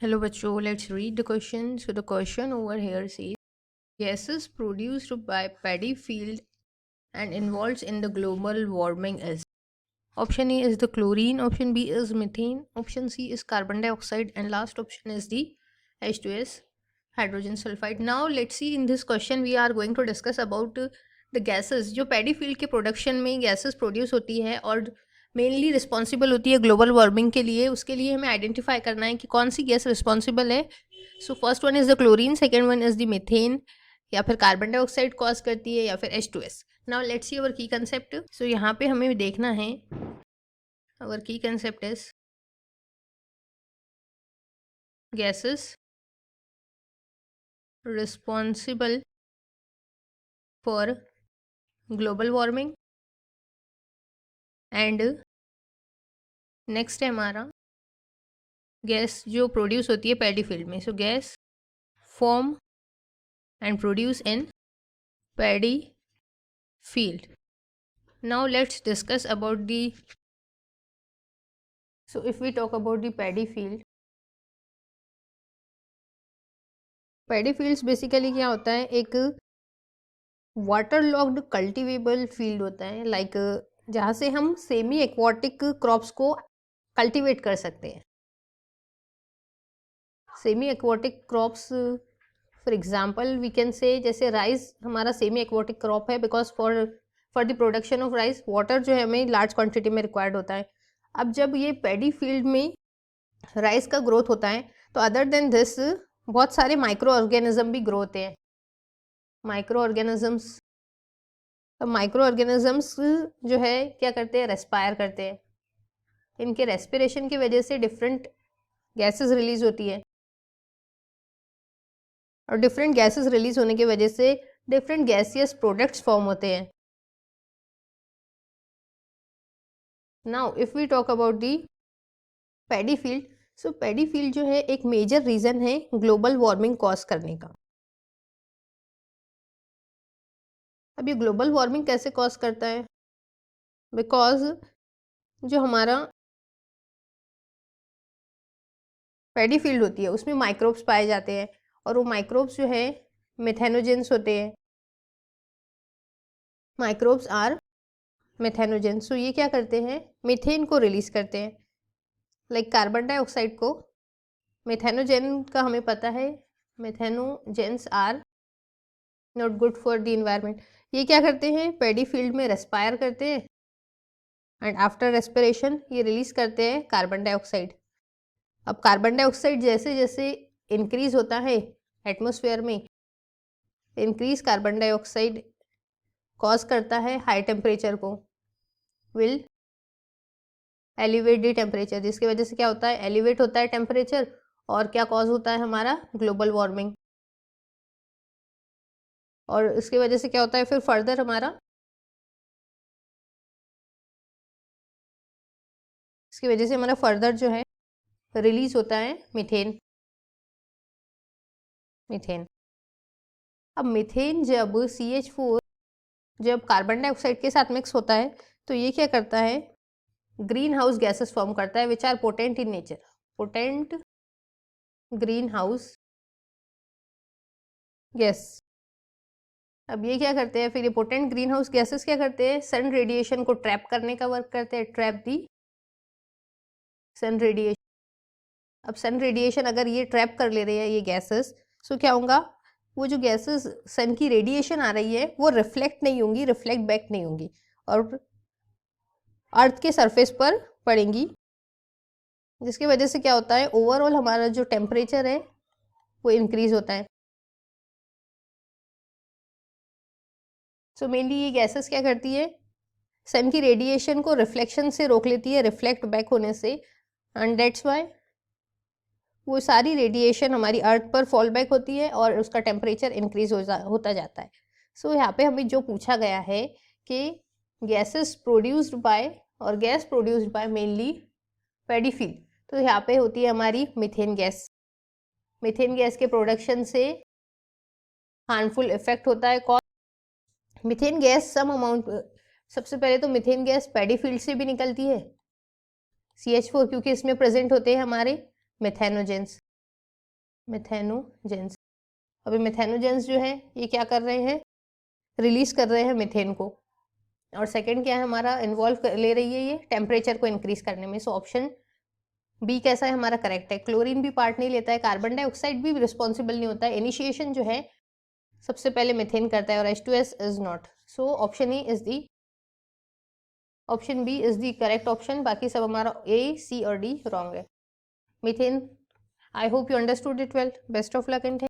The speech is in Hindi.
Hello बच्चों, let's read the question. So the question over here says gases produced by paddy field and involved in the global warming is option A is the chlorine, option B is methane, option C is carbon dioxide, and last option is the H2S hydrogen sulfide. Now let's see, in this question we are going to discuss about the gases जो पैडी फील्ड के प्रोडक्शन में गैसेस प्रोड्यूस होती है और मेनली रिस्पॉन्सिबल होती है ग्लोबल वार्मिंग के लिए. उसके लिए हमें आइडेंटिफाई करना है कि कौन सी गैस रिस्पॉन्सिबल है. So first one is the chlorine, second one is the methane, या फिर कार्बन डाइऑक्साइड कॉज करती है, या फिर H2S. नाउ लेट्स सी अवर की कंसेप्ट. सो यहाँ पे हमें देखना है our key concept is gases responsible for global warming and next है हमारा गैस जो प्रोड्यूस होती है पैडी फील्ड में. So gas form and produce in paddy field. Now let's discuss about the. So if we talk about the paddy field, paddy fields basically क्या होता है, एक वाटर लॉक्ड कल्टिवेबल फील्ड होता है, लाइक जहाँ से हम सेमी एक्वाटिक क्रॉप्स को कल्टीवेट कर सकते हैं. Semi aquatic crops for example we can say, जैसे राइस हमारा सेमी एक्वाटिक क्रॉप है, because for the production of rice water जो है हमें लार्ज क्वांटिटी में रिक्वायर्ड होता है. अब जब ये पैडी फील्ड में राइस का ग्रोथ होता है तो अदर देन दिस बहुत सारे माइक्रो ऑर्गेनिज्म भी ग्रो होते हैं. माइक्रो ऑर्गेनिजम्स जो है क्या करते हैं, रेस्पायर करते हैं. इनके रेस्पिरेशन की वजह से डिफरेंट गैसेस रिलीज होती है, और डिफरेंट गैसेस रिलीज होने की वजह से डिफरेंट गैसियस प्रोडक्ट्स फॉर्म होते हैं. Now if we talk about the paddy field, so paddy field जो है एक मेजर रीजन है ग्लोबल वार्मिंग कॉज करने का. अब ये ग्लोबल वार्मिंग कैसे कॉज करता है, बिकॉज जो हमारा पैडी फील्ड होती है उसमें माइक्रोब्स पाए जाते हैं, और वो माइक्रोब्स जो है मेथेनोजेंस होते हैं. Microbes are methanogens. सो ये क्या करते हैं, मीथेन को रिलीज करते हैं. लाइक कार्बन डाइऑक्साइड को मेथेनोजेन का हमें पता है, methanogens are not good for the environment. ये क्या करते हैं, पैडी फील्ड में रेस्पायर करते हैं, एंड आफ्टर रेस्पिरेशन ये रिलीज करते हैं कार्बन डाइऑक्साइड. अब कार्बन डाइऑक्साइड जैसे जैसे इंक्रीज होता है एटमॉस्फेयर में, इंक्रीज कार्बन डाइऑक्साइड कॉज करता है हाई टेम्परेचर को, विल एलिवेट द टेम्परेचर, जिसकी वजह से क्या होता है, एलिवेट होता है टेम्परेचर, और क्या कॉज होता है हमारा, ग्लोबल वार्मिंग. और इसकी वजह से क्या होता है फिर फर्दर हमारा, इसकी वजह से हमारा फर्दर जो है रिलीज होता है मीथेन. अब मीथेन जब CH4 जब कार्बन डाइऑक्साइड के साथ मिक्स होता है तो ये क्या करता है, ग्रीन हाउस गैसेस फॉर्म करता है, which are potent in nature. Potent greenhouse gas. अब ये क्या करते हैं, फिर ये पोटेंट ग्रीन हाउस गैसेस क्या करते हैं, सन रेडिएशन को ट्रैप करने का वर्क करते हैं, ट्रैप दी सन रेडिएशन. अब सन रेडिएशन अगर ये ट्रैप कर ले रहे हैं ये गैसेस, सो क्या होगा, वो जो गैसेस सन की रेडिएशन आ रही है वो रिफ्लेक्ट नहीं होंगी, रिफ्लेक्ट बैक नहीं होंगी, और अर्थ के सरफेस पर पड़ेंगी, जिसकी वजह से क्या होता है, ओवरऑल हमारा जो टेम्परेचर है वो इंक्रीज होता है. सो मेनली ये गैसेस क्या करती है, सन की रेडिएशन को रिफ्लेक्शन से रोक लेती है, रिफ्लेक्ट बैक होने से, एंड डेट्स वाई वो सारी रेडिएशन हमारी अर्थ पर फॉल बैक होती है और उसका टेम्परेचर इंक्रीज होता जाता है. सो यहाँ पे हमें जो पूछा गया है कि गैसेस प्रोड्यूस्ड बाय, और gas produced by mainly paddy field, तो यहाँ पे होती है हमारी मीथेन गैस. मीथेन गैस के प्रोडक्शन से हार्मफुल इफेक्ट होता है. कौन, मीथेन गैस सम अमाउंट, सबसे पहले तो मीथेन गैस पैडी फील्ड से भी निकलती है CH4, क्योंकि इसमें प्रेजेंट होते हैं हमारे मेथेनोजेंस. मिथेनोजेंस। अभी मिथेनोजेंस जो है ये क्या कर रहे हैं, रिलीज कर रहे हैं मीथेन को। और सेकंड क्या है हमारा, इन्वॉल्व ले रही है ये टेम्परेचर को इंक्रीज करने में। सो ऑप्शन बी कैसा है हमारा, करेक्ट है। क्लोरीन भी पार्ट नहीं लेता है, कार्बन डाइऑक्साइड भी रिस्पॉन्सिबल नहीं होता है। इनिशिएशन जो है सबसे पहले मीथेन करता है और H2S is not. So option E is the, option B is the correct option. बाकी सब हमारा ए, सी और डी रॉन्ग है। Methane, I hope you understood it well. Best of luck and